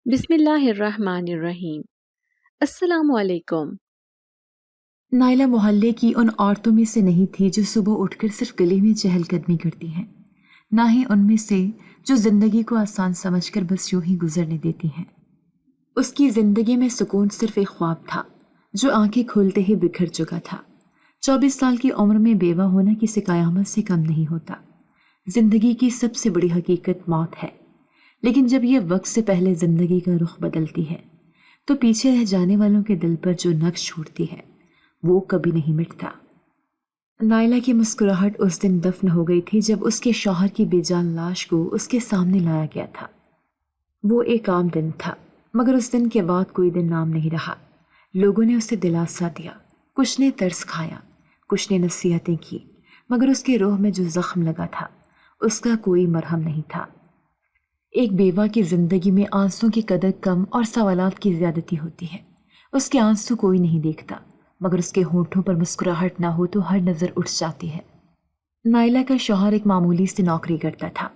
بسم اللہ الرحمن الرحیم۔ السلام علیکم۔ نائلہ محلے کی ان عورتوں میں سے نہیں تھی جو صبح اٹھ کر صرف گلی میں چہل قدمی کرتی ہیں، نہ ہی ان میں سے جو زندگی کو آسان سمجھ کر بس یوں ہی گزرنے دیتی ہیں۔ اس کی زندگی میں سکون صرف ایک خواب تھا جو آنکھیں کھولتے ہی بکھر چکا تھا۔ 24 سال کی عمر میں بیوہ ہونا کسی قیامت سے کم نہیں ہوتا۔ زندگی کی سب سے بڑی حقیقت موت ہے، لیکن جب یہ وقت سے پہلے زندگی کا رخ بدلتی ہے تو پیچھے رہ جانے والوں کے دل پر جو نقش چھوڑتی ہے وہ کبھی نہیں مٹتا۔ نائلہ کی مسکراہٹ اس دن دفن ہو گئی تھی جب اس کے شوہر کی بے جان لاش کو اس کے سامنے لایا گیا تھا۔ وہ ایک عام دن تھا، مگر اس دن کے بعد کوئی دن نام نہیں رہا۔ لوگوں نے اسے دلاسا دیا، کچھ نے ترس کھایا، کچھ نے نصیحتیں کی، مگر اس کے روح میں جو زخم لگا تھا اس کا کوئی مرہم نہیں تھا۔ ایک بیوہ کی زندگی میں آنسوں کی قدر کم اور سوالات کی زیادتی ہوتی ہے۔ اس کے آنسو کوئی نہیں دیکھتا، مگر اس کے ہونٹوں پر مسکراہٹ نہ ہو تو ہر نظر اٹھ جاتی ہے۔ نائلہ کا شوہر ایک معمولی سی نوکری کرتا تھا،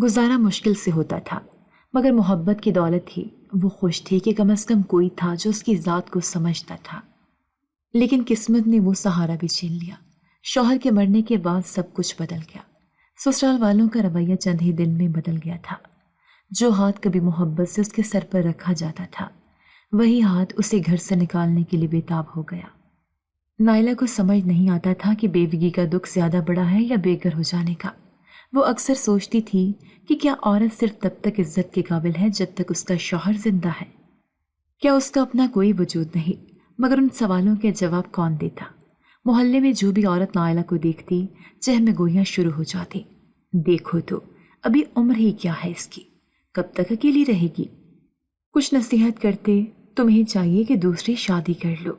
گزارا مشکل سے ہوتا تھا، مگر محبت کی دولت تھی۔ وہ خوش تھی کہ کم از کم کوئی تھا جو اس کی ذات کو سمجھتا تھا۔ لیکن قسمت نے وہ سہارا بھی چھین لیا۔ شوہر کے مرنے کے بعد سب کچھ بدل گیا۔ سسرال والوں کا رویہ چند ہی دن میں بدل گیا تھا۔ جو ہاتھ کبھی محبت سے اس کے سر پر رکھا جاتا تھا، وہی ہاتھ اسے گھر سے نکالنے کے لیے بے تاب ہو گیا۔ نائلہ کو سمجھ نہیں آتا تھا کہ بیوگی کا دکھ زیادہ بڑا ہے یا بے گھر ہو جانے کا۔ وہ اکثر سوچتی تھی کہ کیا عورت صرف تب تک عزت کے قابل ہے جب تک اس کا شوہر زندہ ہے؟ کیا اس کا اپنا کوئی وجود نہیں؟ مگر ان سوالوں کے جواب کون دیتا؟ محلے میں جو بھی عورت نائلہ کو دیکھتی، چہمہ گوئیاں شروع ہو جاتی۔ دیکھو تو ابھی عمر ہی کیا ہے اس کی، کب تک اکیلی رہے گی؟ کچھ نصیحت کرتے، تمہیں چاہیے کہ دوسری شادی کر لو،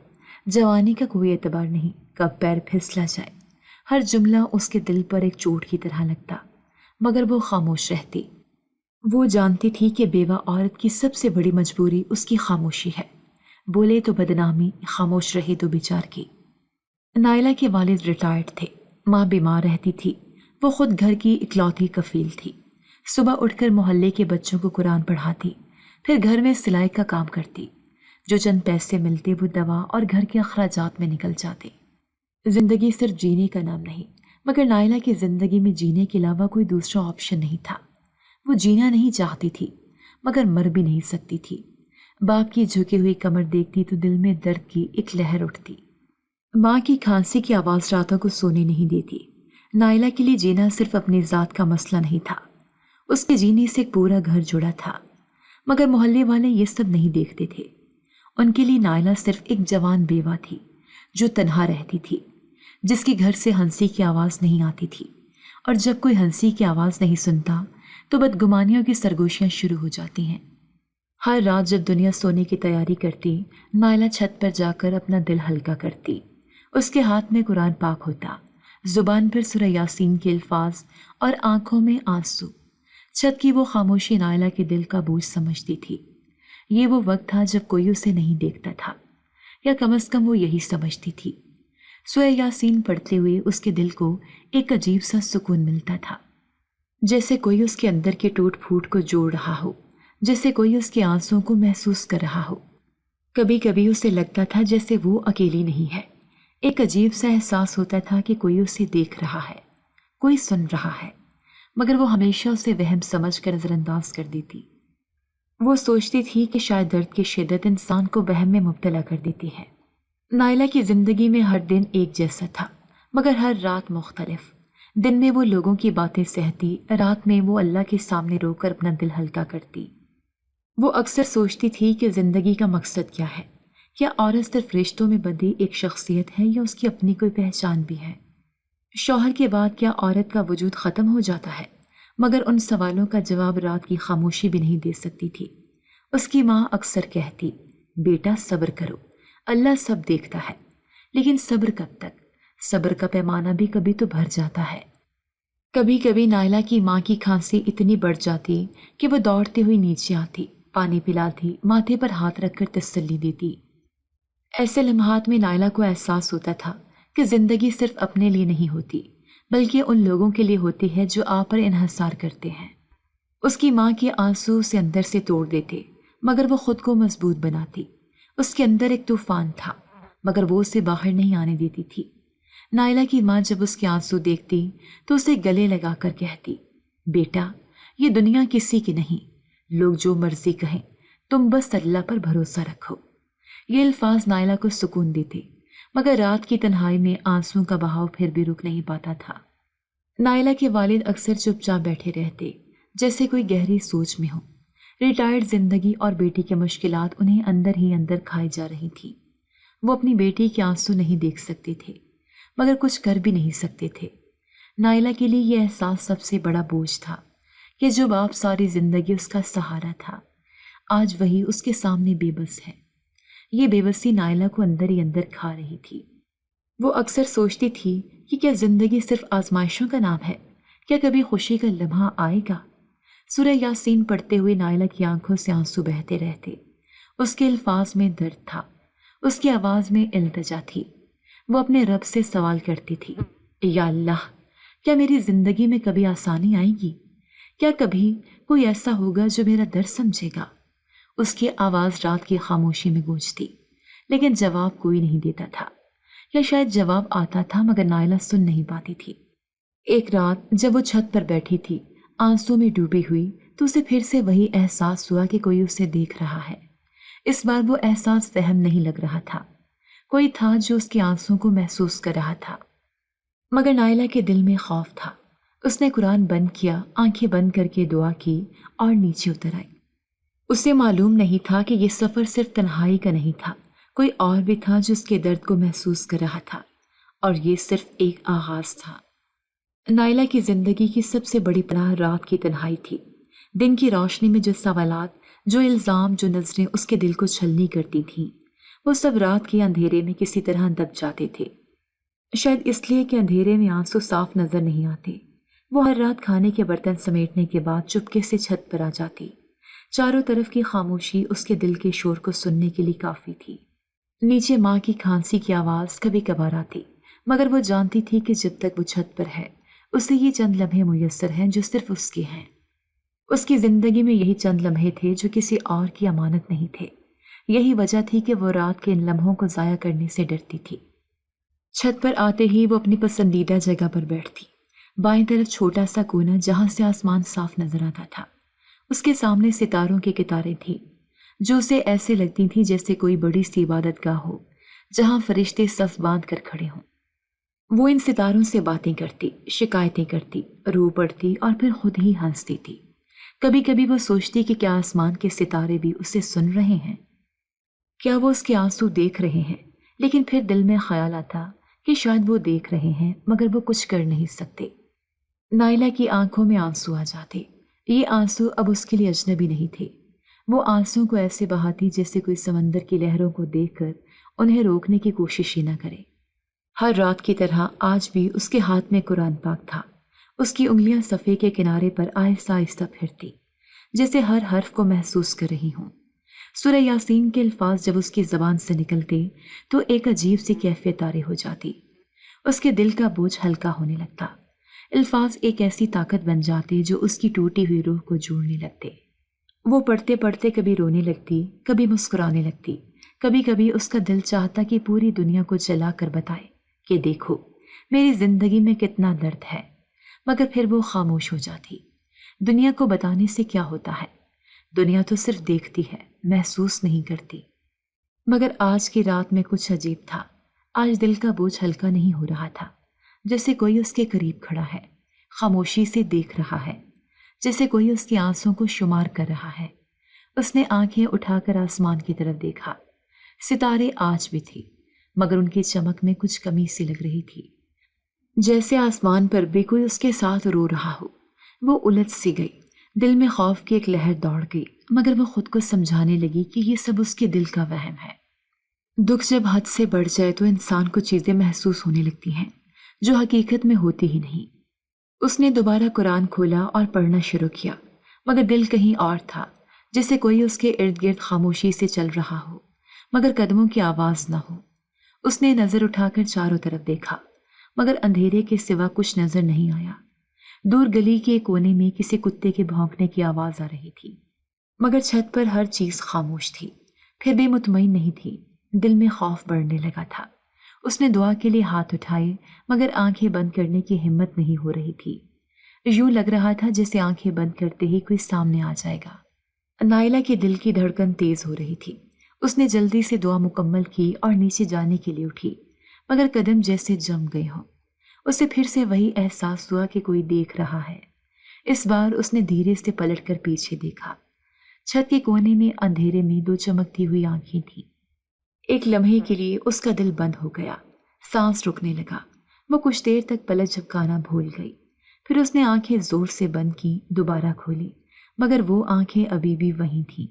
جوانی کا کوئی اعتبار نہیں، کب پیر پھسلا جائے۔ ہر جملہ اس کے دل پر ایک چوٹ کی طرح لگتا، مگر وہ خاموش رہتی۔ وہ جانتی تھی کہ بیوہ عورت کی سب سے بڑی مجبوری اس کی خاموشی ہے، بولے تو بدنامی، خاموش رہے تو بیچار کی۔ نائلہ کے والد ریٹائرڈ تھے، ماں بیمار رہتی تھی، وہ خود گھر کی اکلوتی کفیل تھی۔ صبح اٹھ کر محلے کے بچوں کو قرآن پڑھاتی، پھر گھر میں سلائی کا کام کرتی۔ جو چند پیسے ملتے وہ دوا اور گھر کے اخراجات میں نکل جاتے۔ زندگی صرف جینے کا نام نہیں، مگر نائلہ کی زندگی میں جینے کے علاوہ کوئی دوسرا آپشن نہیں تھا۔ وہ جینا نہیں چاہتی تھی، مگر مر بھی نہیں سکتی تھی۔ باپ کی جھکی ہوئی کمر دیکھتی تو دل میں درد کی ایک لہر اٹھتی۔ ماں کی کھانسی کی آواز راتوں کو سونے نہیں دیتی۔ نائلہ کے لیے جینا صرف اپنی ذات کا مسئلہ نہیں تھا، اس کے جینے سے ایک پورا گھر جڑا تھا۔ مگر محلے والے یہ سب نہیں دیکھتے تھے۔ ان کے لیے نائلہ صرف ایک جوان بیوہ تھی جو تنہا رہتی تھی، جس کے گھر سے ہنسی کی آواز نہیں آتی تھی، اور جب کوئی ہنسی کی آواز نہیں سنتا تو بدگمانیوں کی سرگوشیاں شروع ہو جاتی ہیں۔ ہر رات جب دنیا سونے کی تیاری کرتی، نائلہ چھت پر جا کر اپنا دل ہلکا کرتی۔ اس کے ہاتھ میں قرآن پاک ہوتا، زبان پر سورہ یاسین کے الفاظ اور آنکھوں میں آنسو۔ چھت کی وہ خاموشی نائلہ کے دل کا بوجھ سمجھتی تھی۔ یہ وہ وقت تھا جب کوئی اسے نہیں دیکھتا تھا، یا کم از کم وہ یہی سمجھتی تھی۔ سورہ یاسین پڑھتے ہوئے اس کے دل کو ایک عجیب سا سکون ملتا تھا، جیسے کوئی اس کے اندر کے ٹوٹ پھوٹ کو جوڑ رہا ہو، جیسے کوئی اس کے آنسوں کو محسوس کر رہا ہو۔ کبھی کبھی اسے لگتا تھا جیسے وہ اکیلی نہیں ہے۔ ایک عجیب سا احساس ہوتا تھا کہ کوئی اسے دیکھ رہا ہے، کوئی سن رہا ہے، مگر وہ ہمیشہ اسے وہم سمجھ کر نظر انداز کر دیتی۔ وہ سوچتی تھی کہ شاید درد کی شدت انسان کو وہم میں مبتلا کر دیتی ہے۔ نائلہ کی زندگی میں ہر دن ایک جیسا تھا، مگر ہر رات مختلف۔ دن میں وہ لوگوں کی باتیں سہتی، رات میں وہ اللہ کے سامنے رو کر اپنا دل ہلکا کرتی۔ وہ اکثر سوچتی تھی کہ زندگی کا مقصد کیا ہے؟ کیا عورت صرف رشتوں میں بندھی ایک شخصیت ہے یا اس کی اپنی کوئی پہچان بھی ہے؟ شوہر کے بعد کیا عورت کا وجود ختم ہو جاتا ہے؟ مگر ان سوالوں کا جواب رات کی خاموشی بھی نہیں دے سکتی تھی۔ اس کی ماں اکثر کہتی، بیٹا صبر کرو، اللہ سب دیکھتا ہے۔ لیکن صبر کب تک؟ صبر کا پیمانہ بھی کبھی تو بھر جاتا ہے۔ کبھی کبھی نائلہ کی ماں کی کھانسی اتنی بڑھ جاتی کہ وہ دوڑتی ہوئی نیچے آتی، پانی پلاتی، ماتھے پر ہاتھ رکھ کر تسلی دیتی۔ ایسے لمحات میں نائلہ کو احساس ہوتا تھا کہ زندگی صرف اپنے لیے نہیں ہوتی، بلکہ ان لوگوں کے لیے ہوتی ہے جو آپ پر انحصار کرتے ہیں۔ اس کی ماں کے آنسو اسے اندر سے توڑ دیتے، مگر وہ خود کو مضبوط بناتی۔ اس کے اندر ایک طوفان تھا مگر وہ اسے باہر نہیں آنے دیتی تھی۔ نائلہ کی ماں جب اس کے آنسو دیکھتی تو اسے گلے لگا کر کہتی، بیٹا یہ دنیا کسی کی نہیں، لوگ جو مرضی کہیں، تم بس اللہ پر بھروسہ رکھو۔ یہ الفاظ نائلہ کو سکون دیتے مگر رات کی تنہائی میں آنسوں کا بہاؤ پھر بھی رک نہیں پاتا تھا۔ نائلہ کے والد اکثر چپ چاپ بیٹھے رہتے جیسے کوئی گہری سوچ میں ہو۔ ریٹائرڈ زندگی اور بیٹی کے مشکلات انہیں اندر ہی اندر کھائی جا رہی تھی۔ وہ اپنی بیٹی کے آنسو نہیں دیکھ سکتے تھے مگر کچھ کر بھی نہیں سکتے تھے۔ نائلہ کے لیے یہ احساس سب سے بڑا بوجھ تھا کہ جو باپ ساری زندگی اس کا سہارا تھا آج وہی اس کے سامنے بے بس ہے۔ یہ بے بسی نائلہ کو اندر ہی اندر کھا رہی تھی۔ وہ اکثر سوچتی تھی کہ کیا زندگی صرف آزمائشوں کا نام ہے؟ کیا کبھی خوشی کا لمحہ آئے گا؟ سورہ یاسین پڑھتے ہوئے نائلہ کی آنکھوں سے آنسو بہتے رہتے۔ اس کے الفاظ میں درد تھا، اس کی آواز میں التجا تھی۔ وہ اپنے رب سے سوال کرتی تھی، یا اللہ کیا میری زندگی میں کبھی آسانی آئے گی؟ کیا کبھی کوئی ایسا ہوگا جو میرا درد سمجھے گا؟ اس کی آواز رات کی خاموشی میں گونجتی لیکن جواب کوئی نہیں دیتا تھا، یا شاید جواب آتا تھا مگر نائلہ سن نہیں پاتی تھی۔ ایک رات جب وہ چھت پر بیٹھی تھی آنسو میں ڈوبی ہوئی تو اسے پھر سے وہی احساس ہوا کہ کوئی اسے دیکھ رہا ہے۔ اس بار وہ احساس وہم نہیں لگ رہا تھا، کوئی تھا جو اس کے آنسوں کو محسوس کر رہا تھا۔ مگر نائلہ کے دل میں خوف تھا۔ اس نے قرآن بند کیا، آنکھیں بند کر کے دعا کی اور نیچے اتر آئی۔ اسے معلوم نہیں تھا کہ یہ سفر صرف تنہائی کا نہیں تھا، کوئی اور بھی تھا جو اس کے درد کو محسوس کر رہا تھا، اور یہ صرف ایک آغاز تھا۔ نائلہ کی زندگی کی سب سے بڑی پناہ رات کی تنہائی تھی۔ دن کی روشنی میں جو سوالات، جو الزام، جو نظریں اس کے دل کو چھلنی کرتی تھیں، وہ سب رات کے اندھیرے میں کسی طرح دب جاتے تھے۔ شاید اس لیے کہ اندھیرے میں آنسو صاف نظر نہیں آتے۔ وہ ہر رات کھانے کے برتن سمیٹنے کے بعد چپکے سے چھت پر آ جاتی۔ چاروں طرف کی خاموشی اس کے دل کے شور کو سننے کے لیے کافی تھی۔ نیچے ماں کی کھانسی کی آواز کبھی کبھار آتی مگر وہ جانتی تھی کہ جب تک وہ چھت پر ہے اسے یہ چند لمحے میسر ہیں جو صرف اس کے ہیں۔ اس کی زندگی میں یہی چند لمحے تھے جو کسی اور کی امانت نہیں تھے۔ یہی وجہ تھی کہ وہ رات کے ان لمحوں کو ضائع کرنے سے ڈرتی تھی۔ چھت پر آتے ہی وہ اپنی پسندیدہ جگہ پر بیٹھتی، بائیں طرف چھوٹا سا کونا جہاں سے آسمان صاف نظر آتا تھا۔ اس کے سامنے ستاروں کی قطاریں تھیں جو اسے ایسے لگتی تھیں جیسے کوئی بڑی سی عبادت گاہ ہو جہاں فرشتے صف باندھ کر کھڑے ہوں۔ وہ ان ستاروں سے باتیں کرتی، شکایتیں کرتی، رو پڑتی اور پھر خود ہی ہنستی تھی۔ کبھی کبھی وہ سوچتی کہ کیا آسمان کے ستارے بھی اسے سن رہے ہیں؟ کیا وہ اس کے آنسو دیکھ رہے ہیں؟ لیکن پھر دل میں خیال آتا کہ شاید وہ دیکھ رہے ہیں مگر وہ کچھ کر نہیں سکتے۔ نائلہ کی آنکھوں میں آنسو آ جاتے۔ یہ آنسو اب اس کے لیے اجنبی نہیں تھے۔ وہ آنسوں کو ایسے بہاتی جیسے کوئی سمندر کی لہروں کو دیکھ کر انہیں روکنے کی کوشش ہی نہ کرے۔ ہر رات کی طرح آج بھی اس کے ہاتھ میں قرآن پاک تھا۔ اس کی انگلیاں صفحے کے کنارے پر آہستہ آہستہ پھرتی جیسے ہر حرف کو محسوس کر رہی ہوں۔ سورہ یاسین کے الفاظ جب اس کی زبان سے نکلتے تو ایک عجیب سی کیفیت طاری ہو جاتی۔ اس کے دل کا بوجھ ہلکا ہونے لگتا۔ الفاظ ایک ایسی طاقت بن جاتے جو اس کی ٹوٹی ہوئی روح کو جوڑنے لگتے۔ وہ پڑھتے پڑھتے کبھی رونے لگتی، کبھی مسکرانے لگتی، کبھی کبھی اس کا دل چاہتا کہ پوری دنیا کو جلا کر بتائے کہ دیکھو میری زندگی میں کتنا درد ہے، مگر پھر وہ خاموش ہو جاتی۔ دنیا کو بتانے سے کیا ہوتا ہے؟ دنیا تو صرف دیکھتی ہے، محسوس نہیں کرتی۔ مگر آج کی رات میں کچھ عجیب تھا۔ آج دل کا بوجھ ہلکا نہیں ہو رہا تھا، جیسے کوئی اس کے قریب کھڑا ہے، خاموشی سے دیکھ رہا ہے، جیسے کوئی اس کے آنسوں کو شمار کر رہا ہے۔ اس نے آنکھیں اٹھا کر آسمان کی طرف دیکھا۔ ستارے آج بھی تھی مگر ان کی چمک میں کچھ کمی سی لگ رہی تھی، جیسے آسمان پر بھی کوئی اس کے ساتھ رو رہا ہو۔ وہ الجھ سی گئی، دل میں خوف کی ایک لہر دوڑ گئی مگر وہ خود کو سمجھانے لگی کہ یہ سب اس کے دل کا وہم ہے۔ دکھ جب حد سے بڑھ جائے تو انسان کو چیزیں محسوس ہونے لگتی ہیں جو حقیقت میں ہوتی ہی نہیں۔ اس نے دوبارہ قرآن کھولا اور پڑھنا شروع کیا مگر دل کہیں اور تھا، جیسے کوئی اس کے ارد گرد خاموشی سے چل رہا ہو مگر قدموں کی آواز نہ ہو۔ اس نے نظر اٹھا کر چاروں طرف دیکھا مگر اندھیرے کے سوا کچھ نظر نہیں آیا۔ دور گلی کے کونے میں کسی کتے کے بھونکنے کی آواز آ رہی تھی۔ مگر چھت پر ہر چیز خاموش تھی، پھر بھی مطمئن نہیں تھی، دل میں خوف بڑھنے لگا تھا۔ اس نے دعا کے لیے ہاتھ اٹھائے مگر آنکھیں بند کرنے کی ہمت نہیں ہو رہی تھی۔ یوں لگ رہا تھا جیسے آنکھیں بند کرتے ہی کوئی سامنے آ جائے گا۔ نائلہ کے دل کی دھڑکن تیز ہو رہی تھی۔ اس نے جلدی سے دعا مکمل کی اور نیچے جانے کے لیے اٹھی، مگر قدم جیسے جم گئے ہوں۔ اسے پھر سے وہی احساس ہوا کہ کوئی دیکھ رہا ہے۔ اس بار اس نے دھیرے سے پلٹ کر پیچھے دیکھا۔ چھت کے کونے میں اندھیرے میں دو چمکتی ہوئی آنکھیں تھیں۔ ایک لمحے کے لیے اس کا دل بند ہو گیا، سانس رکنے لگا۔ وہ کچھ دیر تک پلک جھپکانا بھول گئی، پھر اس نے آنکھیں زور سے بند کی، دوبارہ کھولی، مگر وہ آنکھیں ابھی بھی وہیں تھیں۔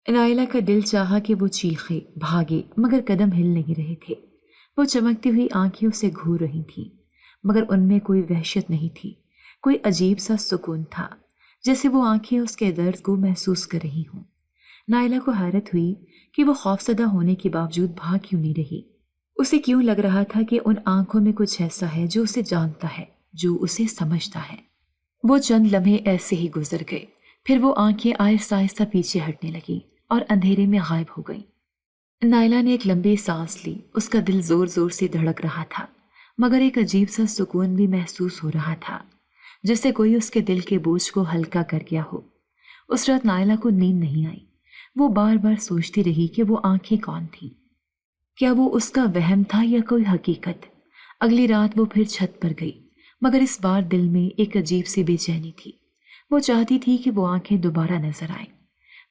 نائلہ کا دل چاہا کہ وہ چیخے، بھاگے، مگر قدم ہل نہیں رہے تھے۔ وہ چمکتی ہوئی آنکھیں اسے گھور رہی تھیں، مگر ان میں کوئی وحشت نہیں تھی، کوئی عجیب سا سکون تھا، جیسے وہ آنکھیں اس کے درد کو محسوس کر رہی ہوں۔ نائلہ کو حیرت ہوئی کہ وہ خوفزدہ ہونے کے باوجود بھاگ کیوں نہیں رہی۔ اسے کیوں لگ رہا تھا کہ ان آنکھوں میں کچھ ایسا ہے جو اسے جانتا ہے، جو اسے سمجھتا ہے۔ وہ چند لمحے ایسے ہی گزر گئے، پھر وہ آنکھیں آہستہ آہستہ پیچھے ہٹنے لگیں اور اندھیرے میں غائب ہو گئیں۔ نائلہ نے ایک لمبی سانس لی، اس کا دل زور زور سے دھڑک رہا تھا، مگر ایک عجیب سا سکون بھی محسوس ہو رہا تھا، جیسے کوئی اس کے دل کے بوجھ کو ہلکا کر گیا ہو۔ اس رات نائلہ کو نیند نہیں آئی۔ وہ بار بار سوچتی رہی کہ وہ آنکھیں کون تھیں، کیا وہ اس کا وہم تھا یا کوئی حقیقت۔ اگلی رات وہ پھر چھت پر گئی، مگر اس بار دل میں ایک عجیب سی بے چینی تھی۔ وہ چاہتی تھی کہ وہ آنکھیں دوبارہ نظر آئیں۔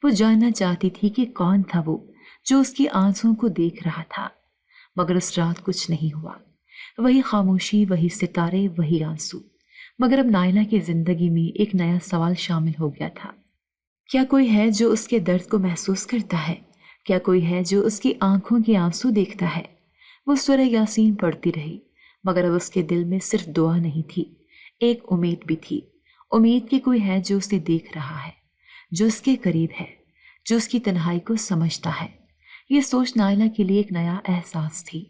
وہ جاننا چاہتی تھی کہ کون تھا وہ جو اس کی آنسوں کو دیکھ رہا تھا، مگر اس رات کچھ نہیں ہوا۔ وہی خاموشی، وہی ستارے، وہی آنسو، مگر اب نائلہ کی زندگی میں ایک نیا سوال شامل ہو گیا تھا۔ کیا کوئی ہے جو اس کے درد کو محسوس کرتا ہے؟ کیا کوئی ہے جو اس کی آنکھوں کے آنسو دیکھتا ہے؟ وہ سورہ یاسین پڑھتی رہی، مگر اب اس کے دل میں صرف دعا نہیں تھی، ایک امید بھی تھی۔ امید کہ کوئی ہے جو اسے دیکھ رہا ہے، جو اس کے قریب ہے، جو اس کی تنہائی کو سمجھتا ہے۔ یہ سوچ نائلہ کے لیے ایک نیا احساس تھی،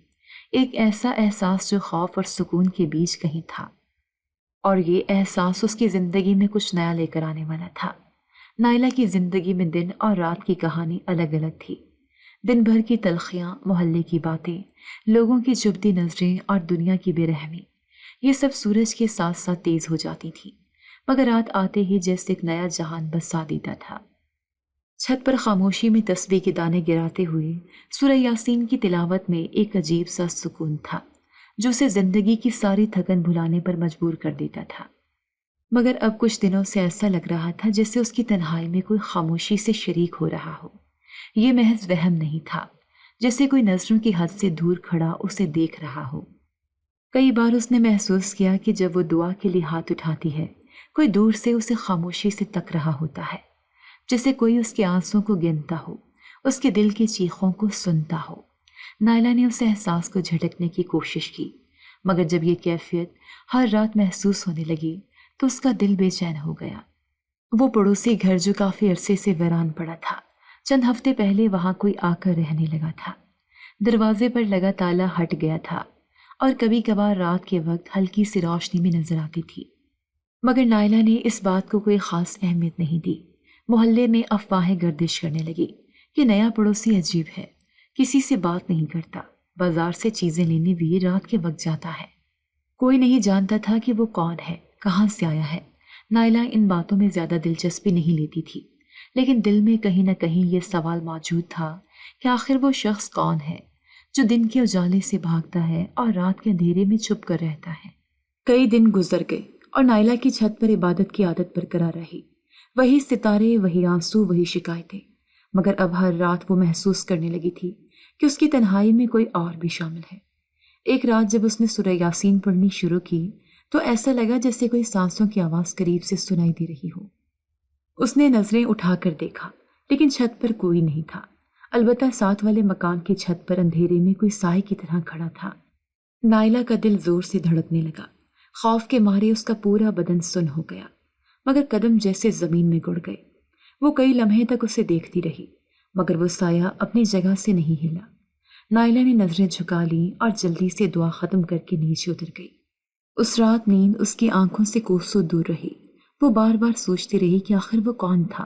ایک ایسا احساس جو خوف اور سکون کے بیچ کہیں تھا، اور یہ احساس اس کی زندگی میں کچھ نیا لے کر آنے والا تھا۔ نائلہ کی زندگی میں دن اور رات کی کہانی الگ الگ تھی۔ دن بھر کی تلخیاں، محلے کی باتیں، لوگوں کی چبھتی نظریں اور دنیا کی بے رحمی، یہ سب سورج کے ساتھ ساتھ تیز ہو جاتی تھی، مگر رات آتے ہی جیسے ایک نیا جہان بسا دیتا تھا۔ چھت پر خاموشی میں تسبیح کے دانے گراتے ہوئے سورہ یاسین کی تلاوت میں ایک عجیب سا سکون تھا جو اسے زندگی کی ساری تھکن بھلانے پر مجبور کر دیتا تھا۔ مگر اب کچھ دنوں سے ایسا لگ رہا تھا جیسے اس کی تنہائی میں کوئی خاموشی سے شریک ہو رہا ہو۔ یہ محض وہم نہیں تھا، جیسے کوئی نظروں کی حد سے دور کھڑا اسے دیکھ رہا ہو۔ کئی بار اس نے محسوس کیا کہ جب وہ دعا کے لیے ہاتھ اٹھاتی ہے، کوئی دور سے اسے خاموشی سے تک رہا ہوتا ہے، جیسے کوئی اس کے آنسوں کو گنتا ہو، اس کے دل کی چیخوں کو سنتا ہو۔ نائلہ نے اس احساس کو جھٹکنے کی کوشش کی، مگر جب یہ کیفیت ہر رات محسوس ہونے لگی تو اس کا دل بے چین ہو گیا۔ وہ پڑوسی گھر جو کافی عرصے سے ویران پڑا تھا، چند ہفتے پہلے وہاں کوئی آ کر رہنے لگا تھا۔ دروازے پر لگا تالا ہٹ گیا تھا اور کبھی کبھار رات کے وقت ہلکی سی روشنی بھی نظر آتی تھی، مگر نائلہ نے اس بات کو کوئی خاص اہمیت نہیں دی۔ محلے میں افواہیں گردش کرنے لگی کہ نیا پڑوسی عجیب ہے، کسی سے بات نہیں کرتا، بازار سے چیزیں لینے بھی رات کے وقت جاتا ہے۔ کوئی نہیں جانتا تھا کہ وہ کون ہے، کہاں سے آیا ہے۔ نائلہ ان باتوں میں زیادہ دلچسپی نہیں لیتی تھی، لیکن دل میں کہیں نہ کہیں یہ سوال موجود تھا کہ آخر وہ شخص کون ہے جو دن کے اجالے سے بھاگتا ہے اور رات کے اندھیرے میں چھپ کر رہتا ہے۔ کئی دن گزر گئے اور نائلہ کی چھت پر عبادت کی عادت برقرار رہی۔ وہی ستارے، وہی آنسو، وہی شکایتیں، مگر اب ہر رات وہ محسوس کرنے لگی تھی کہ اس کی تنہائی میں کوئی اور بھی شامل ہے۔ ایک رات جب اس نے سورہ یاسین پڑھنی شروع کی تو ایسا لگا جیسے کوئی سانسوں کی آواز قریب سے سنائی دے رہی ہو۔ اس نے نظریں اٹھا کر دیکھا، لیکن چھت پر کوئی نہیں تھا، البتہ ساتھ والے مکان کی چھت پر اندھیرے میں کوئی سائے کی طرح کھڑا تھا۔ نائلہ کا دل زور سے دھڑکنے لگا، خوف کے مارے اس کا پورا بدن سن ہو گیا، مگر قدم جیسے زمین میں گڑ گئے۔ وہ کئی لمحے تک اسے دیکھتی رہی، مگر وہ سایہ اپنی جگہ سے نہیں ہلا۔ نائلہ نے نظریں جھکا لیں اور جلدی سے دعا ختم کر کے نیچے اتر گئی۔ اس رات نیند اس کی آنکھوں سے کوسوں دور رہی۔ وہ بار بار سوچتی رہی کہ آخر وہ کون تھا،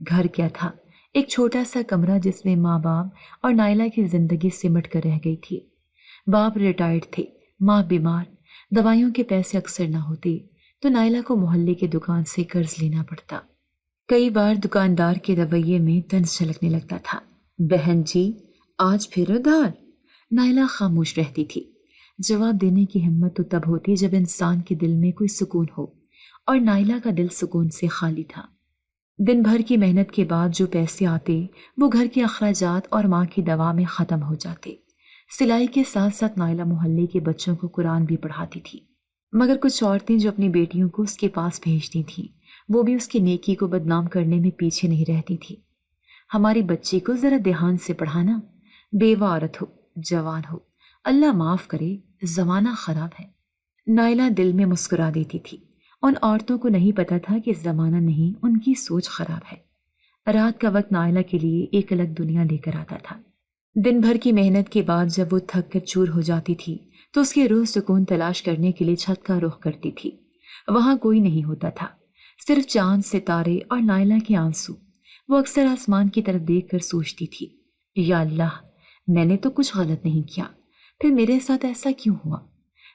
گھر کیا تھا؟ ایک چھوٹا سا کمرہ جس میں ماں باپ اور نائلہ کی زندگی سمٹ کر رہ گئی تھی۔ باپ ریٹائرڈ تھے، ماں بیمار، دوائیوں کے پیسے اکثر نہ ہوتے تو نائلہ کو محلے کی دکان سے قرض لینا پڑتا۔ کئی بار دکاندار کے رویے میں طنز چھلکنے لگتا تھا۔ بہن جی آج پھر ادھار؟ نائلہ خاموش رہتی تھی۔ جواب دینے کی ہمت تو تب ہوتی جب انسان کے دل میں کوئی سکون ہو، اور نائلہ کا دل سکون سے خالی تھا۔ دن بھر کی محنت کے بعد جو پیسے آتے وہ گھر کے اخراجات اور ماں کی دوا میں ختم ہو جاتے۔ سلائی کے ساتھ ساتھ نائلہ محلے کے بچوں کو قرآن بھی پڑھاتی تھی، مگر کچھ عورتیں جو اپنی بیٹیوں کو اس کے پاس بھیجتی تھیں وہ بھی اس کی نیکی کو بدنام کرنے میں پیچھے نہیں رہتی تھی۔ ہماری بچی کو ذرا دھیان سے پڑھانا، بیوہ عورت ہو، جوان ہو، اللہ معاف کرے زمانہ خراب ہے۔ نائلہ دل میں مسکرا دیتی تھی۔ ان عورتوں کو نہیں پتا تھا کہ زمانہ نہیں، ان کی سوچ خراب ہے۔ رات کا وقت نائلہ کے لیے ایک الگ دنیا لے کر آتا تھا۔ دن بھر کی محنت کے بعد جب وہ تھک کر چور ہو جاتی تھی تو اس کی روح سکون تلاش کرنے کے لیے چھت کا رخ کرتی تھی۔ وہاں کوئی نہیں ہوتا تھا، صرف چاند، ستارے اور نائلہ کے آنسو۔ وہ اکثر آسمان کی طرف دیکھ کر سوچتی تھی، یا اللہ میں نے تو کچھ غلط نہیں کیا، پھر میرے ساتھ ایسا کیوں ہوا؟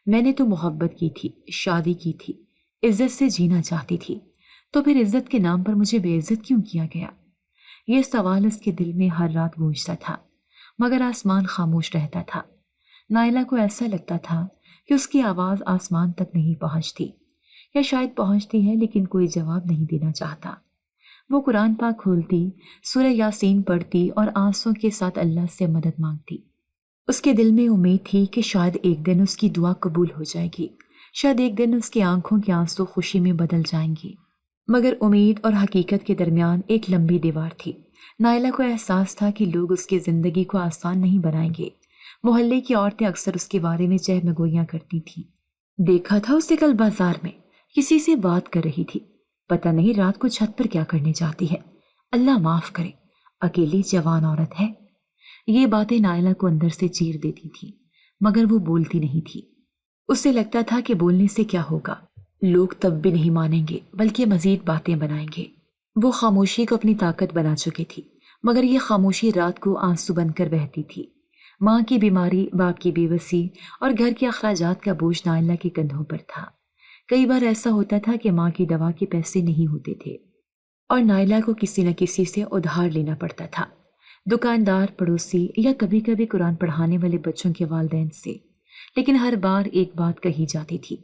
میں نے تو محبت کی تھی، شادی کی تھی، عزت سے جینا چاہتی تھی، تو پھر عزت کے نام پر مجھے بے عزت کیوں کیا گیا؟ یہ سوال اس کے دل میں ہر رات گونجتا تھا، مگر آسمان خاموش رہتا تھا۔ نائلہ کو ایسا لگتا تھا کہ اس کی آواز آسمان تک نہیں پہنچتی، یا شاید پہنچتی ہے لیکن کوئی جواب نہیں دینا چاہتا۔ وہ قرآن پاک کھولتی، سورہ یاسین پڑھتی اور آنسوں کے ساتھ اللہ سے مدد مانگتی۔ اس کے دل میں امید تھی کہ شاید ایک دن اس کی دعا قبول ہو جائے گی، شاید ایک دن اس کی آنکھوں کے آنسو خوشی میں بدل جائیں گے۔ مگر امید اور حقیقت کے درمیان ایک لمبی دیوار تھی۔ نائلہ کو احساس تھا کہ لوگ اس کی زندگی کو آسان نہیں بنائیں گے۔ محلے کی عورتیں اکثر اس کے بارے میں چہمگوئیاں کرتی تھیں۔ دیکھا تھا اسے کل بازار میں، کسی سے بات کر رہی تھی، پتہ نہیں رات کو چھت پر کیا کرنے جاتی ہے، اللہ معاف کرے، اکیلی جوان عورت ہے۔ یہ باتیں نائلہ کو اندر سے چیر دیتی تھی، مگر وہ بولتی نہیں تھی۔ اسے لگتا تھا کہ بولنے سے کیا ہوگا، لوگ تب بھی نہیں مانیں گے بلکہ مزید باتیں بنائیں گے۔ وہ خاموشی کو اپنی طاقت بنا چکی تھی، مگر یہ خاموشی رات کو آنسو بن کر بہتی تھی۔ ماں کی بیماری، باپ کی بے بسی اور گھر کے اخراجات کا بوجھ نائلہ کے کندھوں پر تھا۔ کئی بار ایسا ہوتا تھا کہ ماں کی دوا کے پیسے نہیں ہوتے تھے اور نائلہ کو کسی نہ کسی سے ادھار لینا پڑتا تھا، دکاندار، پڑوسی یا کبھی کبھی قرآن پڑھانے والے بچوں کے والدین سے۔ لیکن ہر بار ایک بات کہی جاتی تھی،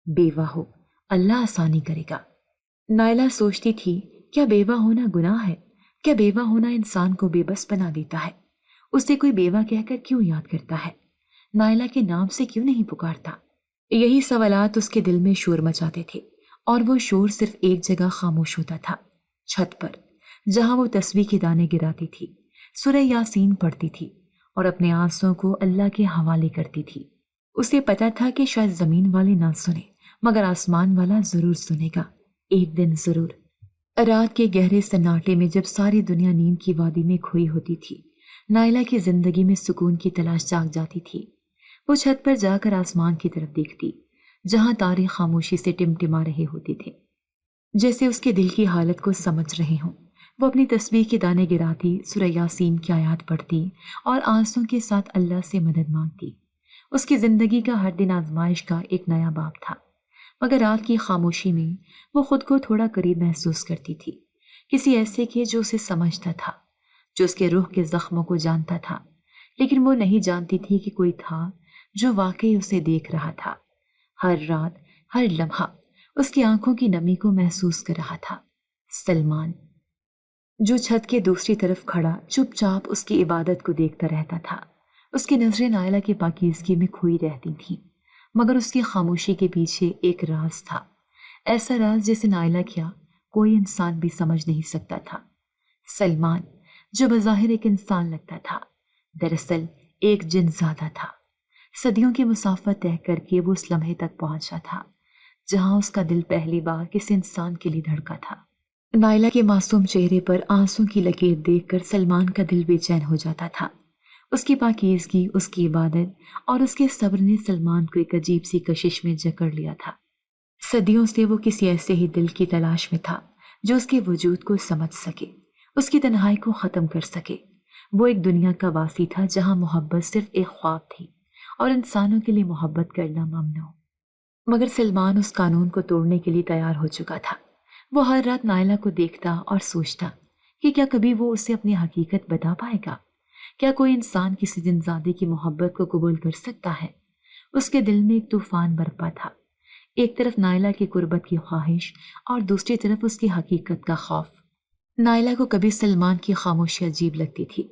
بیوہ ہو، اللہ آسانی کرے گا۔ نائلہ سوچتی تھی، کیا بیوہ ہونا گناہ ہے؟ کیا بیوہ ہونا انسان کو بے بس بنا دیتا ہے؟ اسے کوئی بیوہ کہہ کر کیوں یاد کرتا ہے؟ نائلہ کے نام سے کیوں نہیں پکارتا؟ یہی سوالات اس کے دل میں شور مچاتے تھے، اور وہ شور صرف ایک جگہ خاموش ہوتا تھا، چھت پر، جہاں وہ تسبیح کے دانے گراتی تھی، سورہ یاسین پڑھتی تھی اور اپنے آنسوں کو اللہ کے حوالے کرتی تھی۔ اسے پتا تھا کہ شاید زمین والے نہ سنے، مگر آسمان والا ضرور سنے گا، ایک دن ضرور۔ رات کے گہرے سناٹے میں جب ساری دنیا نیند کی وادی میں کھوئی ہوتی تھی، نائلہ کی زندگی میں سکون کی تلاش جاگ جاتی تھی۔ وہ چھت پر جا کر آسمان کی طرف دیکھتی، جہاں تارے خاموشی سے ٹمٹما رہے ہوتے تھے، جیسے اس کے دل کی حالت کو سمجھ رہے ہوں۔ وہ اپنی تسبیح کے دانے گراتی، سورہ یاسین کی آیات پڑھتی اور آنسوں کے ساتھ اللہ سے مدد مانگتی۔ اس کی زندگی کا ہر دن آزمائش کا ایک نیا باب تھا، مگر رات کی خاموشی میں وہ خود کو تھوڑا قریب محسوس کرتی تھی، کسی ایسے کے جو اسے سمجھتا تھا، جو اس کے روح کے زخموں کو جانتا تھا، لیکن وہ نہیں جانتی تھی کہ کوئی تھا جو واقعی اسے دیکھ رہا تھا، ہر رات، ہر لمحہ اس کی آنکھوں کی نمی کو محسوس کر رہا تھا۔ سلمان، جو چھت کے دوسری طرف کھڑا چپ چاپ اس کی عبادت کو دیکھتا رہتا تھا۔ اس کی نظریں نائلہ کی پاکیزگی میں کھوئی رہتی تھیں، مگر اس کی خاموشی کے پیچھے ایک راز تھا، ایسا راز جسے نائلہ کیا کوئی انسان بھی سمجھ نہیں سکتا تھا۔ سلمان، جو بظاہر ایک انسان لگتا تھا، دراصل ایک جن زادہ تھا۔ صدیوں کی مسافت طے کر کے وہ اس لمحے تک پہنچا تھا جہاں اس کا دل پہلی بار کسی انسان کے لیے دھڑکا تھا۔ نائلہ کے معصوم چہرے پر آنسوں کی لکیر دیکھ کر سلمان کا دل بے چین ہو جاتا تھا۔ اس کی پاکیزگی، اس کی عبادت اور اس کے صبر نے سلمان کو ایک عجیب سی کشش میں جکڑ لیا تھا۔ صدیوں سے وہ کسی ایسے ہی دل کی تلاش میں تھا جو اس کے وجود کو سمجھ سکے، اس کی تنہائی کو ختم کر سکے۔ وہ ایک دنیا کا واسی تھا جہاں محبت صرف ایک خواب تھی اور انسانوں کے لیے محبت کرنا ممنوع۔ مگر سلمان اس قانون کو توڑنے کے لیے تیار ہو چکا تھا۔ وہ ہر رات نائلہ کو دیکھتا اور سوچتا کہ کیا کبھی وہ اسے اپنی حقیقت بتا پائے گا؟ کیا کوئی انسان کسی جنزادے کی محبت کو قبول کر سکتا ہے؟ اس کے دل میں ایک طوفان برپا تھا، ایک طرف نائلہ کی قربت کی خواہش اور دوسری طرف اس کی حقیقت کا خوف۔ نائلہ کو کبھی سلمان کی خاموشی عجیب لگتی تھی۔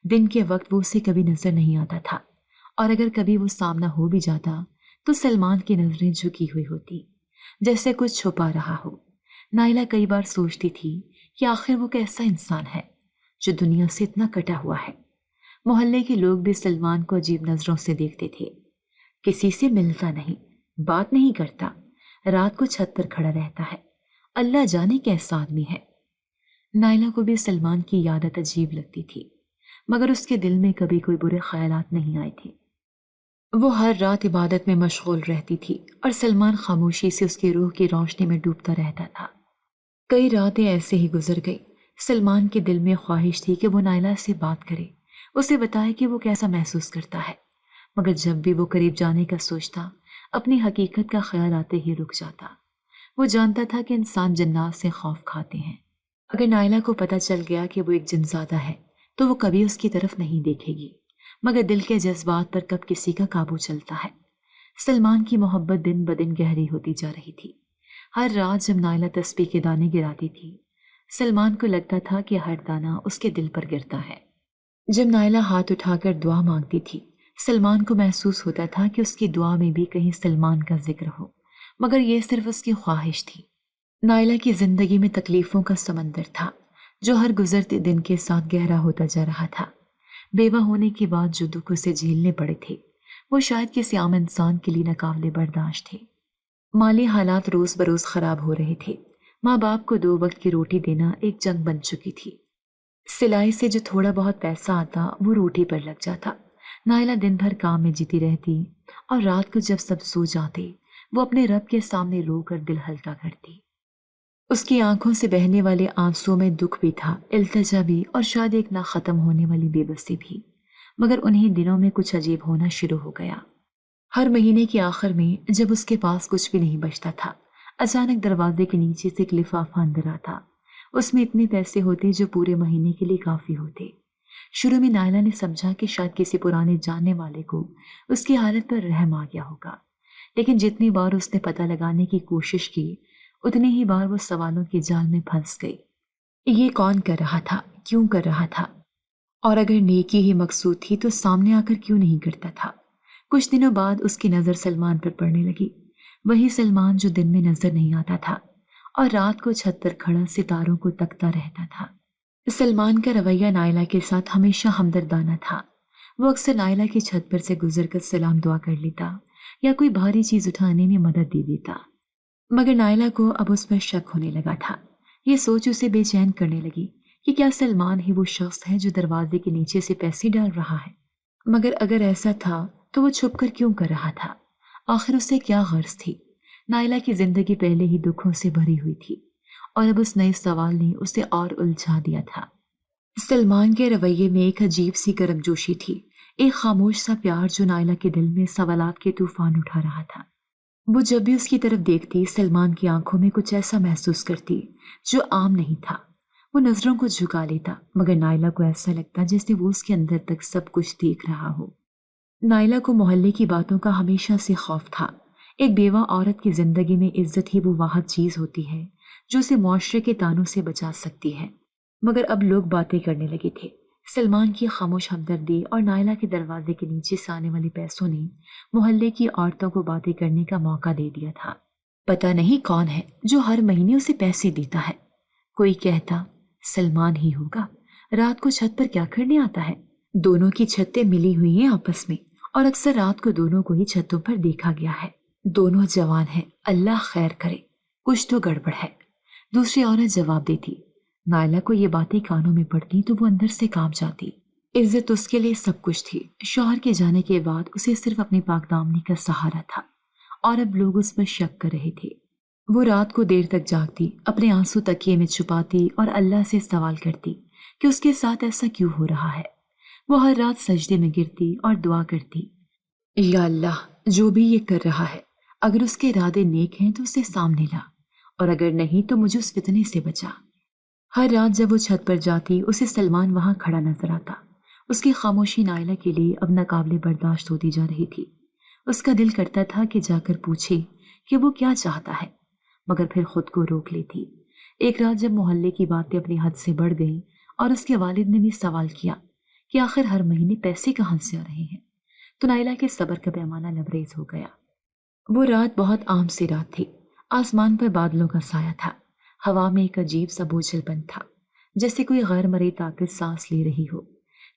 دن کے وقت وہ اسے کبھی نظر نہیں آتا تھا، اور اگر کبھی وہ سامنا ہو بھی جاتا تو سلمان کی نظریں جھکی ہوئی ہوتی، جیسے کچھ چھپا رہا ہو۔ نائلہ کئی بار سوچتی تھی کہ آخر وہ کیسا انسان ہے جو دنیا سے اتنا کٹا ہوا ہے۔ محلے کے لوگ بھی سلمان کو عجیب نظروں سے دیکھتے تھے۔ کسی سے ملتا نہیں، بات نہیں کرتا، رات کو چھت پر کھڑا رہتا ہے، اللہ جانے کیسا آدمی ہے۔ نائلہ کو بھی سلمان کی عادت عجیب لگتی تھی، مگر اس کے دل میں کبھی کوئی برے خیالات نہیں آئے تھے۔ وہ ہر رات عبادت میں مشغول رہتی تھی اور سلمان خاموشی سے اس کی روح کی روشنی میں ڈوبتا رہتا تھا۔ کئی راتیں ایسے ہی گزر گئی۔ سلمان کے دل میں خواہش تھی کہ وہ نائلہ سے بات کرے، اسے بتائے کہ وہ کیسا محسوس کرتا ہے، مگر جب بھی وہ قریب جانے کا سوچتا، اپنی حقیقت کا خیال آتے ہی رک جاتا۔ وہ جانتا تھا کہ انسان جنات سے خوف کھاتے ہیں۔ اگر نائلہ کو پتہ چل گیا کہ وہ ایک جنزادہ ہے تو وہ کبھی اس کی طرف نہیں دیکھے گی، مگر دل کے جذبات پر کب کسی کا قابو چلتا ہے۔ سلمان کی محبت دن بدن گہری ہوتی جا رہی تھی۔ ہر رات جب نائلہ تسبیح کے دانے گراتی تھی، سلمان کو لگتا تھا کہ ہر دانہ اس کے دل پر گرتا ہے۔ جب نائلہ ہاتھ اٹھا کر دعا مانگتی تھی، سلمان کو محسوس ہوتا تھا کہ اس کی دعا میں بھی کہیں سلمان کا ذکر ہو، مگر یہ صرف اس کی خواہش تھی۔ نائلہ کی زندگی میں تکلیفوں کا سمندر تھا جو ہر گزرتے دن کے ساتھ گہرا ہوتا جا رہا تھا۔ بیوہ ہونے کے بعد جو دکھ اسے جھیلنے پڑے تھے وہ شاید کسی عام انسان کے لیے ناقابل برداشت تھے۔ مالی حالات روز بروز خراب ہو رہے تھے۔ ماں باپ کو 2 وقت کی روٹی دینا ایک جنگ بن چکی تھی۔ سلائی سے جو تھوڑا بہت پیسہ آتا وہ روٹی پر لگ جاتا۔ نائلہ دن بھر کام میں جیتی رہتی اور رات کو جب سب سو جاتے وہ اپنے رب کے سامنے رو کر دل ہلکا کرتی۔ اس کی آنکھوں سے بہنے والے آنسوں میں دکھ بھی تھا، التجا بھی، اور شاید ایک نہ ختم ہونے والی بے بسی بھی۔ مگر انہی دنوں میں کچھ عجیب ہونا شروع ہو گیا۔ ہر مہینے کے آخر میں جب اس کے پاس کچھ بھی نہیں بچتا تھا، اچانک دروازے کے نیچے سے ایک لفافہ اندر آتا۔ اس میں اتنے پیسے ہوتے جو پورے مہینے کے لیے کافی ہوتے۔ شروع میں نائلہ نے سمجھا کہ شاید کسی پرانے جاننے والے کو اس کی حالت پر رحم آ گیا ہوگا، لیکن جتنی بار اس نے پتہ لگانے کی کوشش کی اتنی ہی بار وہ سوالوں کے جال میں پھنس گئی۔ یہ کون کر رہا تھا؟ کیوں کر رہا تھا؟ اور اگر نیکی ہی مقصود تھی تو سامنے آ کر کیوں نہیں کرتا تھا؟ کچھ دنوں بعد اس کی نظر سلمان پر پڑنے لگی، وہی سلمان جو دن میں نظر نہیں آتا تھا اور رات کو چھت پر کھڑا ستاروں کو تکتا رہتا تھا۔ سلمان کا رویہ نائلہ کے ساتھ ہمیشہ ہمدردانہ تھا۔ وہ اکثر نائلہ کی چھت پر سے گزر کر سلام دعا کر لیتا یا کوئی بھاری چیز اٹھانے میں مدد دے دیتا، مگر نائلہ کو اب اس پر شک ہونے لگا تھا۔ یہ سوچ اسے بے چین کرنے لگی کہ کیا سلمان ہی وہ شخص ہے جو دروازے کے نیچے سے پیسے ڈال رہا ہے؟ مگر اگر ایسا تھا تو وہ چھپ کر کیوں کر رہا تھا؟ آخر اسے کیا غرض تھی؟ نائلہ کی زندگی پہلے ہی دکھوں سے بھری ہوئی تھی اور اب اس نئے سوال نے اسے اور الجھا دیا تھا۔ سلمان کے رویے میں ایک عجیب سی گرم جوشی تھی، ایک خاموش سا پیار جو نائلہ کے دل میں سوالات کے طوفان اٹھا رہا تھا۔ وہ جب بھی اس کی طرف دیکھتی سلمان کی آنکھوں میں کچھ ایسا محسوس کرتی جو عام نہیں تھا۔ وہ نظروں کو جھکا لیتا، مگر نائلہ کو ایسا لگتا جیسے وہ اس کے اندر تک سب کچھ دیکھ رہا ہو۔ نائلہ کو محلے کی باتوں کا ہمیشہ سے خوف تھا۔ ایک بیوہ عورت کی زندگی میں عزت ہی وہ واحد چیز ہوتی ہے جو اسے معاشرے کے طعنوں سے بچا سکتی ہے، مگر اب لوگ باتیں کرنے لگے تھے۔ سلمان کی خاموش ہمدردی اور نائلہ کے دروازے کے نیچے سے آنے والے پیسوں نے محلے کی عورتوں کو باتیں کرنے کا موقع دے دیا تھا۔ پتہ نہیں کون ہے جو ہر مہینے اسے پیسے دیتا ہے۔ کوئی کہتا سلمان ہی ہوگا، رات کو چھت پر کیا کرنے آتا ہے؟ دونوں کی چھتیں ملی ہوئی ہیں آپس میں، اور اکثر رات کو دونوں کو ہی چھتوں پر دیکھا گیا ہے۔ دونوں جوان ہیں، اللہ خیر کرے، کچھ تو گڑبڑ ہے۔ دوسری عورت جواب دیتی۔ نائلہ کو یہ باتیں کانوں میں پڑتی تو وہ اندر سے کانپ جاتی۔ عزت اس کے لیے سب کچھ تھی۔ شوہر کے جانے کے بعد اسے صرف اپنی پاک دامنی کا سہارا تھا، اور اب لوگ اس پر شک کر رہے تھے۔ وہ رات کو دیر تک جاگتی، اپنے آنسو تکیے میں چھپاتی اور اللہ سے سوال کرتی کہ اس کے ساتھ ایسا کیوں ہو رہا ہے۔ وہ ہر رات سجدے میں گرتی اور دعا کرتی، یا اللہ، جو بھی یہ کر رہا ہے، اگر اس کے ارادے نیک ہیں تو اسے سامنے لا، اور اگر نہیں تو مجھے اس فتنے سے بچا۔ ہر رات جب وہ چھت پر جاتی اسے سلمان وہاں کھڑا نظر آتا۔ اس کی خاموشی نائلہ کے لیے اب ناقابل برداشت ہوتی جا رہی تھی۔ اس کا دل کرتا تھا کہ جا کر پوچھے کہ وہ کیا چاہتا ہے، مگر پھر خود کو روک لیتی۔ ایک رات جب محلے کی باتیں اپنی حد سے بڑھ گئیں اور اس کے والد نے بھی سوال کیا کہ آخر ہر مہینے پیسے کہاں سے آ رہے ہیں، تو نائلہ کے صبر کا پیمانہ لبریز ہو گیا۔ وہ رات بہت عام سی رات تھی۔ آسمان پر بادلوں کا سایہ تھا، ہوا میں ایک عجیب سا بوجھل پن تھا، جیسے کوئی غیر مرئی طاقت سانس لے رہی ہو۔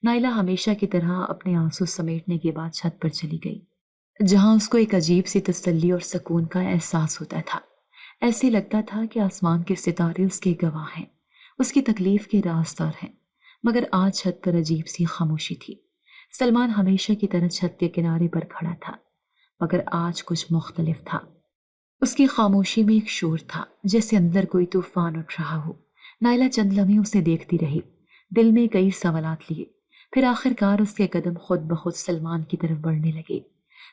نائلہ ہمیشہ کی طرح اپنے آنسو سمیٹنے کے بعد چھت پر چلی گئی، جہاں اس کو ایک عجیب سی تسلی اور سکون کا احساس ہوتا تھا۔ ایسے لگتا تھا کہ آسمان کے ستارے اس کے گواہ ہیں، اس کی تکلیف کے رازدار ہیں۔ مگر آج چھت پر عجیب سی خاموشی تھی۔ سلمان ہمیشہ کی طرح چھت کے کنارے پر کھڑا تھا، مگر آج کچھ مختلف تھا۔ اس کی خاموشی میں ایک شور تھا، جیسے اندر کوئی طوفان اٹھ رہا ہو۔ نائلہ چند لمحے اسے دیکھتی رہی، دل میں کئی سوالات لیے۔ پھر آخر کار اس کے قدم خود بخود سلمان کی طرف بڑھنے لگے۔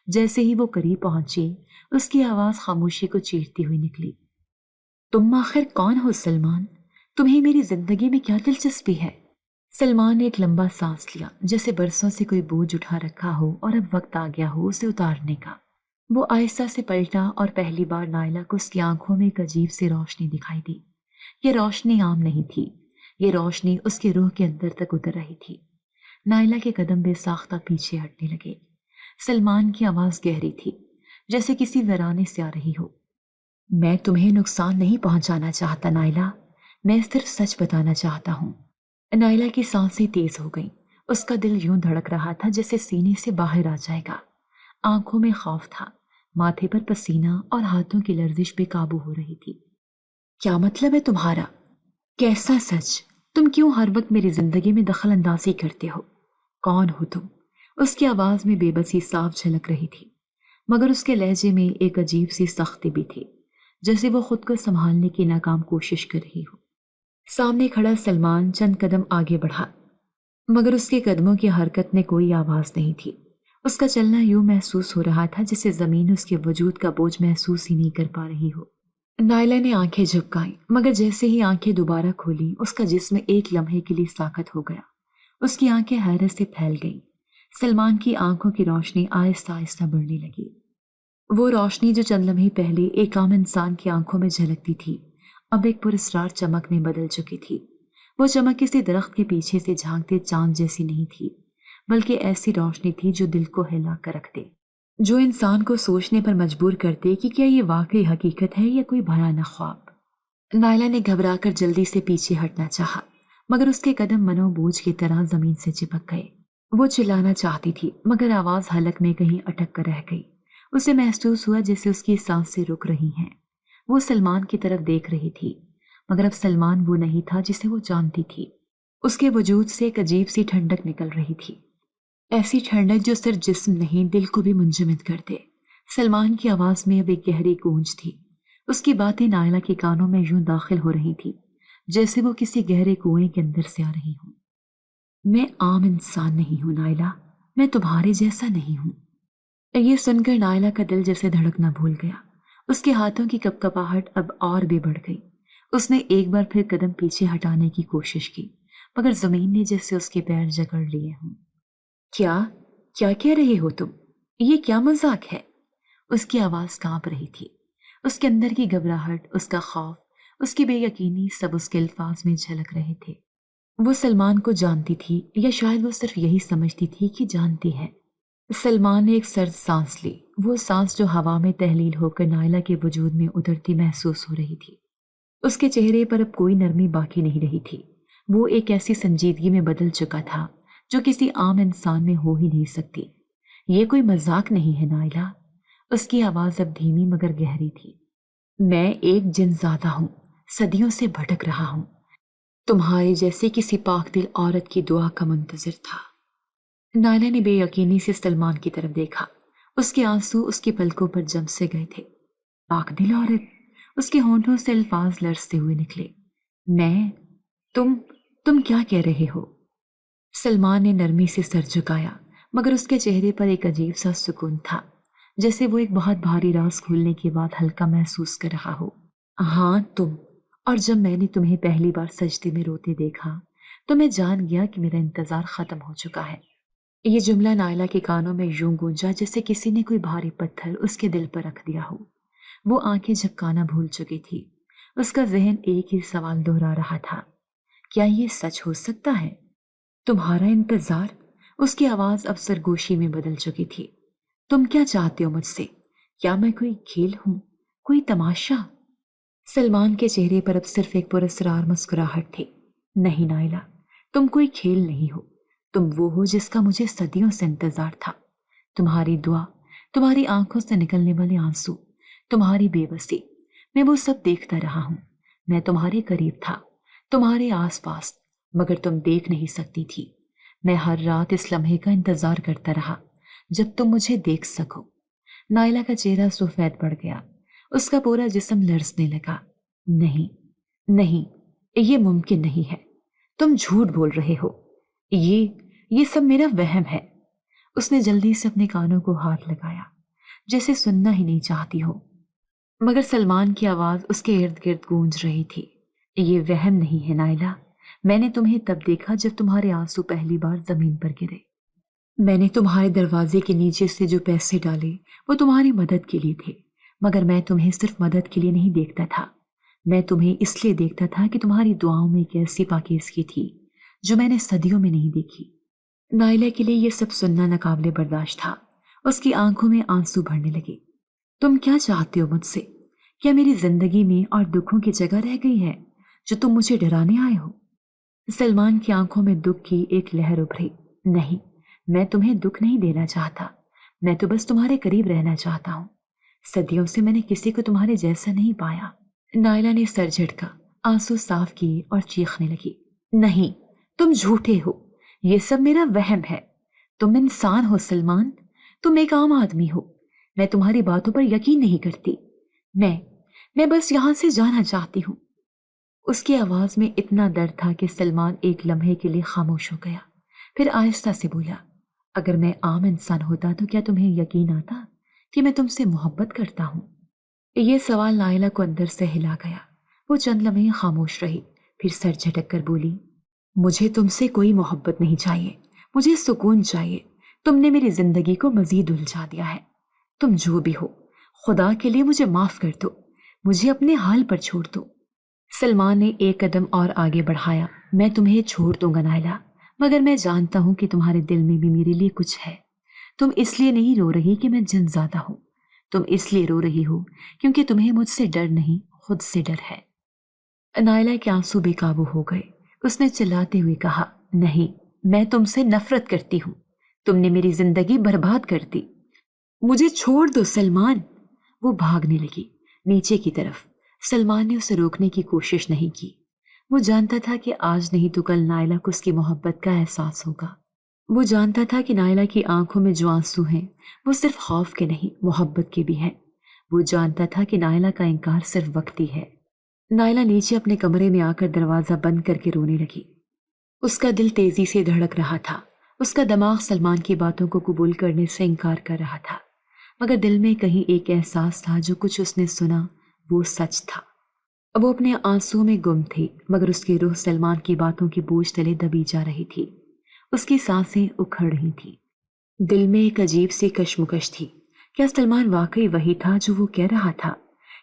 جیسے ہی وہ قریب پہنچی، اس کی آواز خاموشی کو چیرتی ہوئی نکلی، تم آخر کون ہو سلمان؟ تمہیں میری زندگی میں کیا دلچسپی ہے؟ سلمان نے ایک لمبا سانس لیا، جیسے برسوں سے کوئی بوجھ اٹھا رکھا ہو اور اب وقت آ گیا ہو اسے اتارنے کا۔ وہ آہستہ سے پلٹا اور پہلی بار نائلہ کو اس کی آنکھوں میں ایک عجیب سی روشنی دکھائی دی۔ یہ روشنی عام نہیں تھی، یہ روشنی اس کی روح کے اندر تک اتر رہی تھی۔ نائلہ کے قدم بے ساختہ پیچھے ہٹنے لگے۔ سلمان کی آواز گہری تھی، جیسے کسی ویرانے سے آ رہی ہو۔ میں تمہیں نقصان نہیں پہنچانا چاہتا نائلہ، میں صرف سچ بتانا چاہتا ہوں۔ نائلہ کی سانسیں تیز ہو گئیں، اس کا دل یوں دھڑک رہا تھا جیسے سینے سے باہر آ جائے گا۔ آنکھوں میں خوف تھا، ماتھے پر پسینہ اور ہاتھوں کی لرزش بے قابو ہو رہی تھی۔ کیا مطلب ہے تمہارا؟ کیسا سچ؟ تم کیوں ہر وقت میری زندگی میں دخل اندازی کرتے ہو؟ کون ہو تم؟ اس کی آواز میں بے بسی صاف جھلک رہی تھی، مگر اس کے لہجے میں ایک عجیب سی سختی بھی تھی، جیسے وہ خود کو سنبھالنے کی ناکام کوشش کر رہی ہو۔ سامنے کھڑا سلمان چند قدم آگے بڑھا، مگر اس کے قدموں کی حرکت میں کوئی آواز نہیں تھی۔ اس کا چلنا یوں محسوس ہو رہا تھا جیسے زمین اس کے وجود کا بوجھ محسوس ہی نہیں کر پا رہی ہو۔ نائلہ نے آنکھیں جھپکائیں، مگر جیسے ہی آنکھیں دوبارہ کھولی اس کا جسم ایک لمحے کے لیے ساکت ہو گیا۔ اس کی آنکھیں حیرت سے پھیل گئیں۔ سلمان کی آنکھوں کی روشنی آہستہ آہستہ بڑھنے لگی۔ وہ روشنی جو چند لمحے پہلے ایک عام انسان کی آنکھوں میں جھلکتی تھی، اب ایک پراسرار چمک میں بدل چکی تھی۔ وہ چمک کسی درخت کے پیچھے سے جھانکتے چاند جیسی نہیں تھی، بلکہ ایسی روشنی تھی جو دل کو ہلا کر رکھ دے، جو انسان کو سوچنے پر مجبور کرتے کہ کیا یہ واقعی حقیقت ہے یا کوئی بھیانک خواب۔ نائلہ نے گھبرا کر جلدی سے پیچھے ہٹنا چاہا، مگر اس کے قدم منو بوجھ کی طرح زمین سے چپک گئے۔ وہ چلانا چاہتی تھی، مگر آواز حلق میں کہیں اٹک کر رہ گئی۔ اسے محسوس ہوا جیسے اس کی سانسیں رک رہی ہیں۔ وہ سلمان کی طرف دیکھ رہی تھی، مگر اب سلمان وہ نہیں تھا جسے وہ جانتی تھی۔ اس کے وجود سے ایک عجیب سی ٹھنڈک نکل رہی تھی، ایسی ٹھنڈک جو صرف جسم نہیں دل کو بھی منجمد کر دے۔ سلمان کی آواز میں اب ایک گہری گونج تھی، اس کی باتیں نائلہ کے کانوں میں یوں داخل ہو رہی تھی جیسے وہ کسی گہرے کنویں کے اندر سے آ رہی ہوں۔ میں عام انسان نہیں ہوں نائلہ، میں تمہارے جیسا نہیں ہوں۔ یہ سن کر نائلہ کا دل جیسے دھڑکنا بھول گیا۔ اس کے ہاتھوں کی کپکپاہٹ اب اور بھی بڑھ گئی۔ اس نے ایک بار پھر قدم پیچھے ہٹانے کی کوشش کی، مگر زمین نے جیسے اس کے پیر جکڑ لیے ہوں۔ کیا کہہ رہے ہو تم؟ یہ کیا مذاق ہے؟ اس کی آواز کانپ رہی تھی۔ اس کے اندر کی گھبراہٹ، اس کا خوف، اس کی بے یقینی سب اس کے الفاظ میں جھلک رہے تھے۔ وہ سلمان کو جانتی تھی، یا شاید وہ صرف یہی سمجھتی تھی کہ جانتی ہے۔ سلمان نے ایک سرد سانس لی، وہ سانس جو ہوا میں تحلیل ہو کر نائلہ کے وجود میں اترتی محسوس ہو رہی تھی۔ اس کے چہرے پر اب کوئی نرمی باقی نہیں رہی تھی، وہ ایک ایسی سنجیدگی میں بدل چکا تھا جو کسی عام انسان میں ہو ہی نہیں سکتی۔ یہ کوئی مذاق نہیں ہے نائلہ، اس کی آواز اب دھیمی مگر گہری تھی۔ میں ایک جن زادہ ہوں، صدیوں سے بھٹک رہا ہوں، تمہارے جیسے کسی پاک دل عورت کی دعا کا منتظر تھا۔ نائلہ نے بے یقینی سے سلمان کی طرف دیکھا، اس کے آنسو اس کی پلکوں پر جم سے گئے تھے۔ پاک دل عورت؟ اس کے ہونٹوں سے الفاظ لرزتے ہوئے نکلے۔ میں؟ تم تم کیا کہہ رہے ہو؟ سلمان نے نرمی سے سر جھکایا، مگر اس کے چہرے پر ایک عجیب سا سکون تھا، جیسے وہ ایک بہت بھاری راز کھولنے کے بعد ہلکا محسوس کر رہا ہو۔ ہاں تم، اور جب میں نے تمہیں پہلی بار سجدے میں روتے دیکھا تو میں جان گیا کہ میرا انتظار ختم ہو چکا ہے۔ یہ جملہ نائلہ کے کانوں میں یوں گونجا جیسے کسی نے کوئی بھاری پتھر اس کے دل پر رکھ دیا ہو۔ وہ آنکھیں جھپکانا بھول چکی تھی۔ اس کا ذہن ایک ہی سوال دہرا رہا تھا، کیا یہ سچ ہو سکتا ہے؟ تمہارا انتظار؟ اس کی آواز اب سرگوشی میں بدل چکی تھی۔ تم کیا چاہتے ہو مجھ سے؟ کیا میں کوئی کھیل ہوں، کوئی تماشا؟ سلمان کے چہرے پر اب صرف ایک پراسرار مسکراہٹ تھی۔ نہیں نائلہ، تم کوئی کھیل نہیں ہو، تم وہ ہو جس کا مجھے صدیوں سے انتظار تھا۔ تمہاری دعا، تمہاری آنکھوں سے نکلنے والے آنسو، تمہاری بے بسی، میں وہ سب دیکھتا رہا ہوں۔ میں تمہارے قریب تھا، تمہارے آس پاس، مگر تم دیکھ نہیں سکتی تھی۔ میں ہر رات اس لمحے کا انتظار کرتا رہا جب تم مجھے دیکھ سکو۔ نائلہ کا چہرہ سفید پڑ گیا، اس کا پورا جسم لرزنے لگا۔ نہیں نہیں، یہ ممکن نہیں ہے، تم جھوٹ بول رہے ہو، یہ سب میرا وہم ہے۔ اس نے جلدی سے اپنے کانوں کو ہاتھ لگایا جیسے سننا ہی نہیں چاہتی ہو، مگر سلمان کی آواز اس کے ارد گرد گونج رہی تھی۔ یہ وہم نہیں ہے نائلہ، میں نے تمہیں تب دیکھا جب تمہارے آنسو پہلی بار زمین پر گرے۔ میں نے تمہارے دروازے کے نیچے سے جو پیسے ڈالے وہ تمہاری مدد کے لیے تھے، مگر میں تمہیں صرف مدد کے لیے نہیں دیکھتا تھا، میں تمہیں اس لیے دیکھتا تھا کہ تمہاری دعاؤں میں ایک ایسی پاکیزگی تھی جو میں نے صدیوں میں نہیں دیکھی۔ نائلہ کے لیے یہ سب سننا ناقابل برداشت تھا۔ اس کی آنکھوں میں آنسو بھرنے لگے۔ تم کیا چاہتے ہو مجھ سے؟ کیا میری زندگی میں اور دکھوں کی جگہ رہ گئی ہے جو تم مجھے ڈرانے آئے ہو؟ سلمان کی آنکھوں میں دکھ کی ایک لہر ابھری۔ نہیں، میں تمہیں دکھ نہیں دینا چاہتا، میں تو بس تمہارے قریب رہنا چاہتا ہوں۔ صدیوں سے میں نے کسی کو تمہارے جیسا نہیں پایا۔ نائلہ نے سر جھٹکا، آنسو صاف کیے اور چیخنے لگی۔ نہیں، تم جھوٹے ہو، یہ سب میرا وہم ہے۔ تم انسان ہو سلمان، تم ایک عام آدمی ہو۔ میں تمہاری باتوں پر یقین نہیں کرتی۔ میں بس یہاں سے جانا چاہتی ہوں۔ اس کی آواز میں اتنا درد تھا کہ سلمان ایک لمحے کے لیے خاموش ہو گیا، پھر آہستہ سے بولا، اگر میں عام انسان ہوتا تو کیا تمہیں یقین آتا کہ میں تم سے محبت کرتا ہوں؟ یہ سوال نائلہ کو اندر سے ہلا گیا۔ وہ چند لمحے خاموش رہی، پھر سر جھٹک کر بولی، مجھے تم سے کوئی محبت نہیں چاہیے، مجھے سکون چاہیے۔ تم نے میری زندگی کو مزید الجھا دیا ہے۔ تم جو بھی ہو، خدا کے لیے مجھے معاف کر دو، مجھے اپنے حال پر چھوڑ دو۔ سلمان نے ایک قدم اور آگے بڑھایا۔ میں تمہیں چھوڑ دوں گا نائلہ، مگر میں جانتا ہوں کہ تمہارے دل میں بھی میرے لیے کچھ ہے۔ تم اس لیے نہیں رو رہی کہ میں جن زادہ ہوں، تم اس لیے رو رہی ہو کیونکہ تمہیں مجھ سے ڈر نہیں، خود سے ڈر ہے۔ نائلہ کے آنسو بے قابو ہو گئے۔ اس نے چلاتے ہوئے کہا، نہیں، میں تم سے نفرت کرتی ہوں، تم نے میری زندگی برباد کر دی، مجھے چھوڑ دو سلمان۔ وہ بھاگنے لگی نیچے کی طرف۔ سلمان نے اسے روکنے کی کوشش نہیں کی۔ وہ جانتا تھا کہ آج نہیں تو کل نائلہ کو اس کی محبت کا احساس ہوگا۔ وہ جانتا تھا کہ نائلہ کی آنکھوں میں جو آنسو ہیں وہ صرف خوف کے نہیں، محبت کے بھی ہیں۔ وہ جانتا تھا کہ نائلہ کا انکار صرف وقتی ہے۔ نائلہ نیچے اپنے کمرے میں آ کر دروازہ بند کر کے رونے لگی۔ اس کا دل تیزی سے دھڑک رہا تھا۔ اس کا دماغ سلمان کی باتوں کو قبول کرنے سے انکار کر رہا تھا، مگر دل میں کہیں ایک احساس تھا جو کچھ اس نے سنا وہ سچ تھا۔ وہ اپنے آنسو میں گم تھی، مگر اس کی روح سلمان کی باتوں کی بوجھ تلے دبی جا رہی تھی۔ اس کی سانسیں اکھڑ رہی تھیں۔ دل میں ایک عجیب سی کشمکش تھی۔ کیا سلمان واقعی وہی تھا جو وہ کہہ رہا تھا؟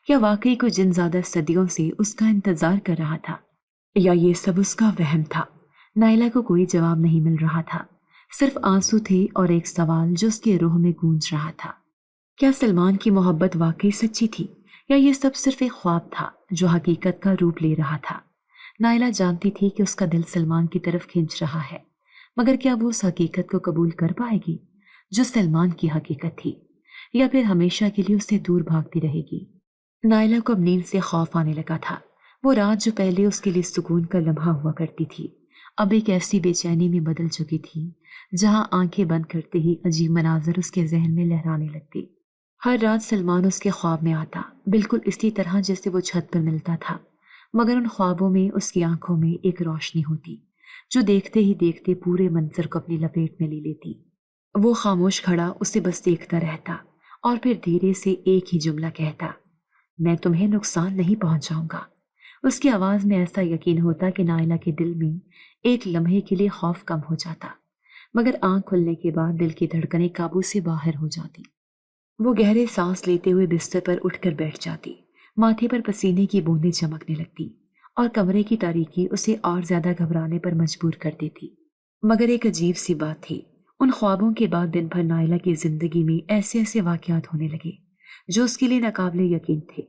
کیا واقعی کوئی جن زیادہ صدیوں سے اس کا انتظار کر رہا تھا؟ یا یہ سب اس کا وہم تھا؟ نائلہ کو کوئی جواب نہیں مل رہا تھا، صرف آنسو تھے اور ایک سوال جو اس کے روح میں گونج رہا تھا۔ کیا سلمان کی محبت واقعی سچی تھی، یا یہ سب صرف ایک خواب تھا جو حقیقت کا روپ لے رہا تھا؟ نائلہ جانتی تھی کہ اس کا دل سلمان کی طرف کھنچ رہا ہے، مگر کیا وہ اس حقیقت کو قبول کر پائے گی جو سلمان کی حقیقت تھی، یا پھر ہمیشہ کے لیے اس سے دور بھاگتی رہے گی؟ نائلہ کو اب نیند سے خوف آنے لگا تھا۔ وہ رات جو پہلے اس کے لیے سکون کا لمحہ ہوا کرتی تھی، اب ایک ایسی بے چینی میں بدل چکی تھی جہاں آنکھیں بند کرتے ہی عجیب مناظر اس کے ذہن میں لہرانے لگتی۔ ہر رات سلمان اس کے خواب میں آتا، بالکل اسی طرح جیسے وہ چھت پر ملتا تھا، مگر ان خوابوں میں اس کی آنکھوں میں ایک روشنی ہوتی جو دیکھتے ہی دیکھتے پورے منظر کو اپنی لپیٹ میں لے لیتی۔ وہ خاموش کھڑا اسے بس دیکھتا رہتا اور پھر دھیرے سے ایک ہی جملہ کہتا، میں تمہیں نقصان نہیں پہنچاؤں گا۔ اس کی آواز میں ایسا یقین ہوتا کہ نائلہ کے دل میں ایک لمحے کے لیے خوف کم ہو جاتا، مگر آنکھ کھلنے کے بعد دل کی دھڑکنیں قابو سے باہر ہو جاتی۔ وہ گہرے سانس لیتے ہوئے بستر پر اٹھ کر بیٹھ جاتی، ماتھے پر پسینے کی بوندیں چمکنے لگتی اور کمرے کی تاریکی اسے اور زیادہ گھبرانے پر مجبور کر دیتی۔ مگر ایک عجیب سی بات تھی، ان خوابوں کے بعد دن بھر نائلہ کی زندگی میں ایسے ایسے واقعات ہونے لگے جو اس کے لیے ناقابل یقین تھے۔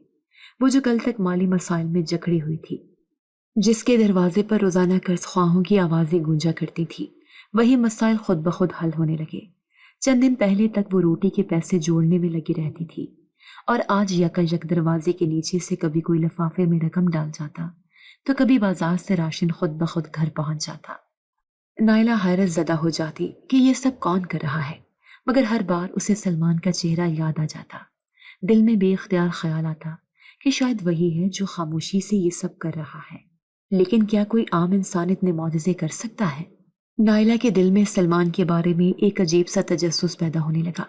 وہ جو کل تک مالی مسائل میں جکڑی ہوئی تھی، جس کے دروازے پر روزانہ قرض خواہوں کی آوازیں گونجا کرتی تھی، وہی مسائل خود بخود حل ہونے لگے۔ چند دن پہلے تک وہ روٹی کے پیسے جوڑنے میں لگی رہتی تھی اور آج یکایک دروازے کے نیچے سے کبھی کوئی لفافے میں رقم ڈال جاتا تو کبھی بازار سے راشن خود بخود گھر پہنچ جاتا۔ نائلہ حیرت زدہ ہو جاتی کہ یہ سب کون کر رہا ہے، مگر ہر بار اسے سلمان کا چہرہ یاد آ جاتا۔ دل میں بے اختیار خیال آتا کہ شاید وہی ہے جو خاموشی سے یہ سب کر رہا ہے، لیکن کیا کوئی عام انسان اتنے معجزے کر سکتا ہے؟ نائلہ کے دل میں سلمان کے بارے میں ایک عجیب سا تجسس پیدا ہونے لگا۔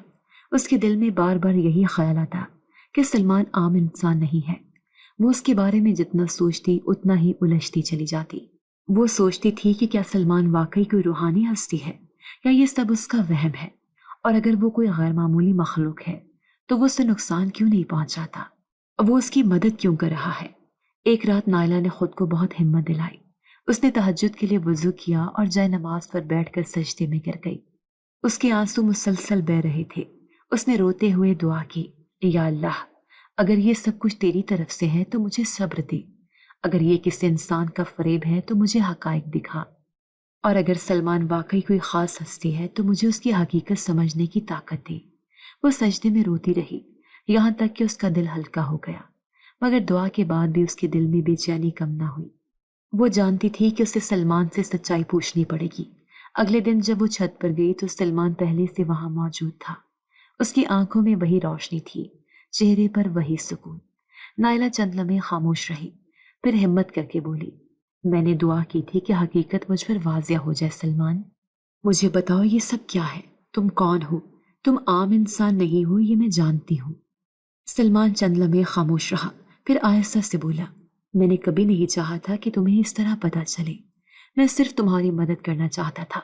اس کے دل میں بار بار یہی خیال آتا کہ سلمان عام انسان نہیں ہے۔ وہ اس کے بارے میں جتنا سوچتی اتنا ہی الجھتی چلی جاتی۔ وہ سوچتی تھی کہ کیا سلمان واقعی کوئی روحانی ہستی ہے یا یہ سب اس کا وہم ہے، اور اگر وہ کوئی غیر معمولی مخلوق ہے تو وہ اسے نقصان کیوں نہیں پہنچاتا، وہ اس کی مدد کیوں کر رہا ہے۔ ایک رات نائلہ نے خود کو بہت ہمت دلائی۔ اس نے تہجد کے لیے وضو کیا اور جائے نماز پر بیٹھ کر سجدے میں گر گئی۔ اس کے آنسو مسلسل بہہ رہے تھے۔ اس نے روتے ہوئے دعا کی، یا اللہ، اگر یہ سب کچھ تیری طرف سے ہے تو مجھے صبر دے، اگر یہ کسی انسان کا فریب ہے تو مجھے حقائق دکھا، اور اگر سلمان واقعی کوئی خاص ہستی ہے تو مجھے اس کی حقیقت سمجھنے کی طاقت دے۔ وہ سجدے میں روتی رہی یہاں تک کہ اس کا دل ہلکا ہو گیا، مگر دعا کے بعد بھی اس کے دل میں بے چینی کم نہ ہوئی۔ وہ جانتی تھی کہ اسے سلمان سے سچائی پوچھنی پڑے گی۔ اگلے دن جب وہ چھت پر گئی تو سلمان پہلے سے وہاں موجود تھا۔ اس کی آنکھوں میں وہی روشنی تھی، چہرے پر وہی سکون۔ نائلہ چند لمحے خاموش رہی، پھر ہمت کر کے بولی، میں نے دعا کی تھی کہ حقیقت مجھ پر واضح ہو جائے سلمان۔ مجھے بتاؤ یہ سب کیا ہے، تم کون ہو؟ تم عام انسان نہیں ہو، یہ میں جانتی ہوں۔ سلمان چند لمحے خاموش رہا، پھر آہستہ سے بولا، میں نے کبھی نہیں چاہا تھا کہ تمہیں اس طرح پتہ چلے۔ میں صرف تمہاری مدد کرنا چاہتا تھا،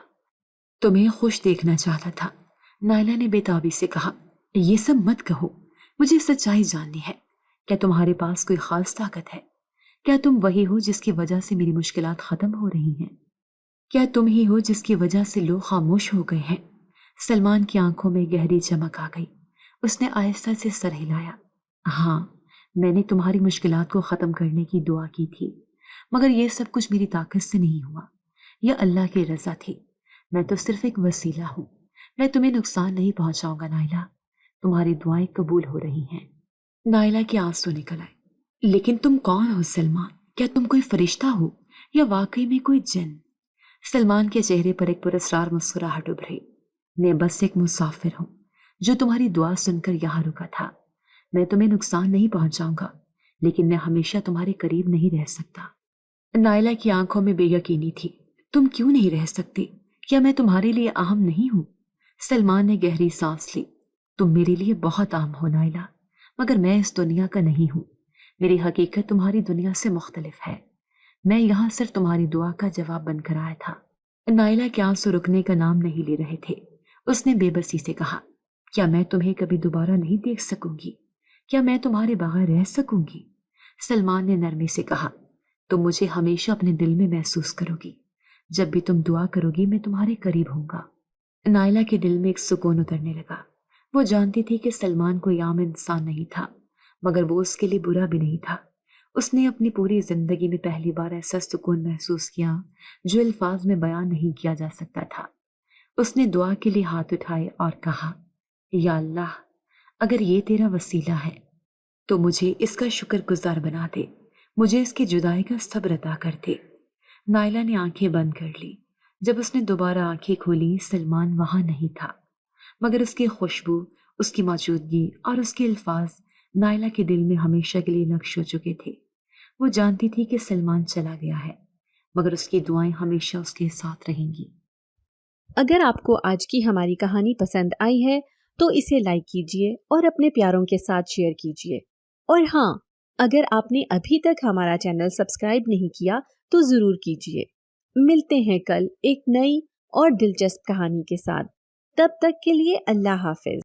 تمہیں خوش دیکھنا چاہتا تھا۔ نائلہ نے بے تابی سے کہا، یہ سب مت کہو، مجھے سچائی جاننی ہے۔ کیا تمہارے پاس کوئی خاص طاقت ہے؟ کیا تم وہی ہو جس کی وجہ سے میری مشکلات ختم ہو رہی ہیں؟ کیا تم ہی ہو جس کی وجہ سے لوگ خاموش ہو گئے ہیں؟ سلمان کی آنکھوں میں گہری چمک آ گئی۔ اس نے آہستہ سے سر ہلایا، ہاں، میں نے تمہاری مشکلات کو ختم کرنے کی دعا کی تھی، مگر یہ سب کچھ میری طاقت سے نہیں ہوا، یہ اللہ کی رضا تھی۔ میں تو صرف ایک وسیلہ ہوں۔ میں تمہیں نقصان نہیں پہنچاؤں گا نائلہ، تمہاری دعائیں قبول ہو رہی ہیں۔ نائلہ کے آنسو نکل آئے۔ لیکن تم کون ہو سلمان؟ کیا تم کوئی فرشتہ ہو یا واقعی میں کوئی جن؟ سلمان کے چہرے پر ایک پراسرار مسکراہٹ ابھری۔ میں بس ایک مسافر ہوں جو تمہاری دعا سن کر یہاں رکا تھا۔ میں تمہیں نقصان نہیں پہنچاؤں گا، لیکن میں ہمیشہ تمہارے قریب نہیں رہ سکتا۔ نائلہ کی آنکھوں میں بے یقینی تھی۔ تم کیوں نہیں رہ سکتی؟ کیا میں تمہارے لیے اہم نہیں ہوں؟ سلمان نے گہری سانس لی۔ تم میرے لیے بہت اہم ہو نائلہ، مگر میں اس دنیا کا نہیں ہوں۔ میری حقیقت تمہاری دنیا سے مختلف ہے۔ میں یہاں صرف تمہاری دعا کا جواب بن کر آیا تھا۔ نائلہ کے آنسو رکنے کا نام نہیں لے رہے تھے۔ اس نے بے بسی سے کہا، کیا میں تمہیں کبھی دوبارہ نہیں دیکھ سکوں گی؟ کیا میں تمہارے بغیر رہ سکوں گی؟ سلمان نے نرمی سے کہا، تم مجھے ہمیشہ اپنے دل میں محسوس کرو گی۔ جب بھی تم دعا کرو گی میں تمہارے قریب ہوں گا۔ نائلہ کے دل میں ایک سکون اترنے لگا۔ وہ جانتی تھی کہ سلمان کوئی عام انسان نہیں تھا، مگر وہ اس کے لیے برا بھی نہیں تھا۔ اس نے اپنی پوری زندگی میں پہلی بار ایسا سکون محسوس کیا جو الفاظ میں بیان نہیں کیا جا سکتا تھا۔ اس نے دعا کے لیے ہاتھ اٹھائے اور کہا، یا اللہ، اگر یہ تیرا وسیلہ ہے تو مجھے اس کا شکر گزار بنا دے، مجھے اس کی جدائی کا صبر عطا کر دے۔ نائلہ نے آنکھیں بند کر لی۔ جب اس نے دوبارہ آنکھیں کھولی، سلمان وہاں نہیں تھا، مگر اس کی خوشبو، اس کی موجودگی اور اس کے الفاظ نائلہ کے دل میں ہمیشہ کے لیے نقش ہو چکے تھے۔ وہ جانتی تھی کہ سلمان چلا گیا ہے، مگر اس کی دعائیں ہمیشہ اس کے ساتھ رہیں گی۔ اگر آپ کو آج کی ہماری کہانی پسند آئی ہے تو اسے لائک کیجیے اور اپنے پیاروں کے ساتھ شیئر کیجیے، اور ہاں، اگر آپ نے ابھی تک ہمارا چینل سبسکرائب نہیں کیا تو ضرور کیجیے۔ ملتے ہیں کل ایک نئی اور دلچسپ کہانی کے ساتھ، تب تک کے لیے اللہ حافظ۔